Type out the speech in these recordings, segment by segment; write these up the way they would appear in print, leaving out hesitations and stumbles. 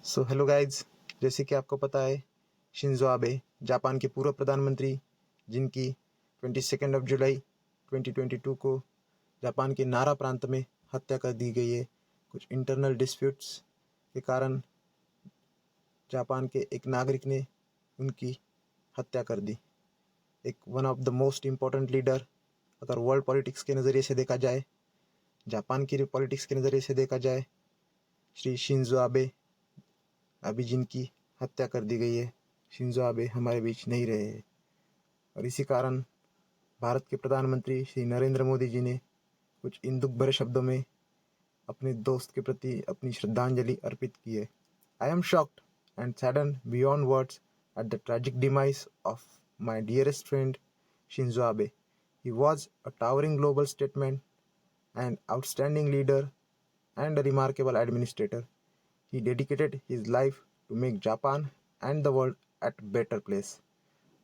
So hello guys, जैसे कि आपको पता है शिंजो आबे जापान के पूर्व प्रधानमंत्री, जिनकी 22 जुलाई 2022 को जापान के नारा प्रांत में हत्या कर दी गई है। कुछ इंटरनल डिस्प्यूट्स के कारण जापान के एक नागरिक ने उनकी हत्या कर दी। एक one of the most important leader, अगर वर्ल्ड पॉलिटिक्स के नज़रिए से देखा जाए, जापान की पॉलिटिक्स के नज़रिए से देखा जाए, श्री शिंजो आबे अभी जिनकी हत्या कर दी गई है, शिंजो आबे हमारे बीच नहीं रहे हैं। और इसी कारण भारत के प्रधानमंत्री श्री नरेंद्र मोदी जी ने कुछ इन दुख भरे शब्दों में अपने दोस्त के प्रति अपनी श्रद्धांजलि अर्पित की है। I am shocked and saddened beyond words at the tragic demise of my dearest friend Shinzo Abe. He was a towering global statesman, an outstanding leader, and a remarkable administrator. He dedicated his life to make Japan and the world at a better place.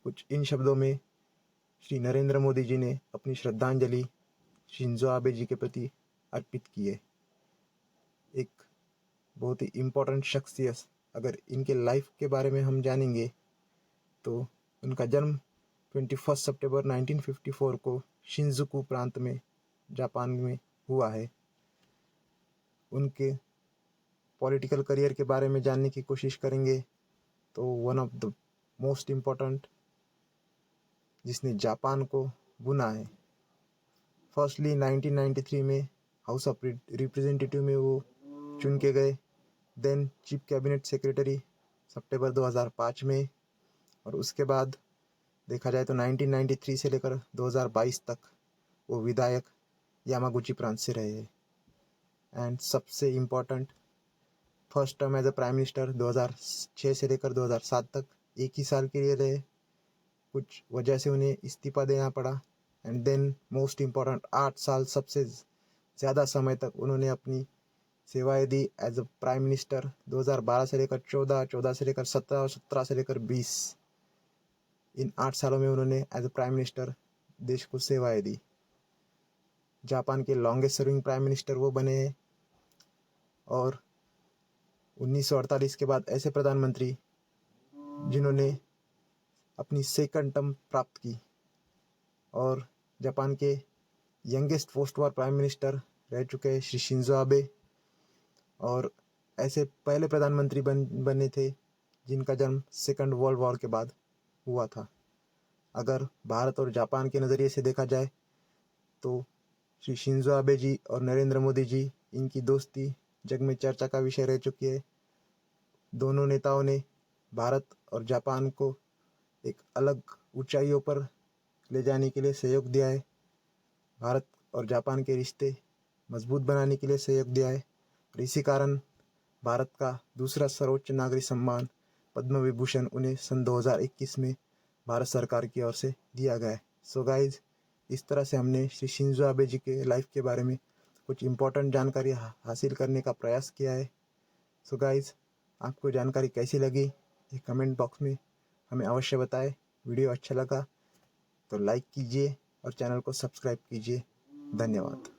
कुछ इन शब्दों में श्री नरेंद्र मोदी जी ने अपनी श्रद्धांजलि Shinzo Abe जी के प्रति अर्पित की है। एक बहुत ही इम्पोर्टेंट शख्सियत, अगर इनके लाइफ के बारे में हम जानेंगे तो उनका जन्म 21 सितंबर 1954 को शिंजुकू प्रांत में जापान में हुआ है। उनके पॉलिटिकल करियर के बारे में जानने की कोशिश करेंगे तो one of the most important, जिसने जापान को बुना है। फर्स्टली 1993 में हाउस ऑफ रिप्रेजेंटेटिव में वो चुन के गए, देन चीफ कैबिनेट सेक्रेटरी सितंबर 2005 में, और उसके बाद देखा जाए तो 1993 से लेकर 2022 तक वो विधायक यामागुची प्रांत से रहे हैं। एंड सबसे important, first term as a prime minister 2006 से लेकर 2007 तक एक ही साल के लिए रहे। कुछ वजह से उन्हें इस्तीफा देना पड़ा। एंड देन मोस्ट इम्पोर्टेंट, 8 साल सबसे ज़्यादा समय तक उन्होंने अपनी सेवाएं दी एज अ प्राइम मिनिस्टर। 2012 से लेकर 14, 14 से लेकर 17 और 17 से लेकर 20, इन 8 सालों में उन्होंने एज अ प्राइम मिनिस्टर देश को सेवाएं दी। जापान के लॉन्गेस्ट सर्विंग प्राइम मिनिस्टर वो बने हैं। और 1948 के बाद ऐसे प्रधानमंत्री जिन्होंने अपनी सेकंड टर्म प्राप्त की, और जापान के youngest post war prime minister रह चुके हैं श्री शिंजो आबे। और ऐसे पहले प्रधानमंत्री बने थे जिनका जन्म सेकंड वर्ल्ड वॉर के बाद हुआ था। अगर भारत और जापान के नज़रिए से देखा जाए तो श्री शिंजो आबे जी और नरेंद्र मोदी जी, इनकी दोस्ती जग में चर्चा का विषय रह चुकी है। दोनों नेताओं ने भारत और जापान को एक अलग ऊंचाइयों पर ले जाने के लिए सहयोग दिया है। भारत और जापान के रिश्ते मजबूत बनाने के लिए सहयोग दिया है। और इसी कारण भारत का दूसरा सर्वोच्च नागरिक सम्मान पद्म विभूषण उन्हें सन 2021 में भारत सरकार की ओर से दिया गया है। सो गाइज, इस तरह से हमने श्री शिंजो आबे जी के लाइफ के बारे में कुछ इम्पोर्टेंट जानकारी हासिल करने का प्रयास किया है। सो गाइज, आपको जानकारी कैसी लगी ये कमेंट बॉक्स में हमें अवश्य बताएं। वीडियो अच्छा लगा तो लाइक कीजिए और चैनल को सब्सक्राइब कीजिए। धन्यवाद।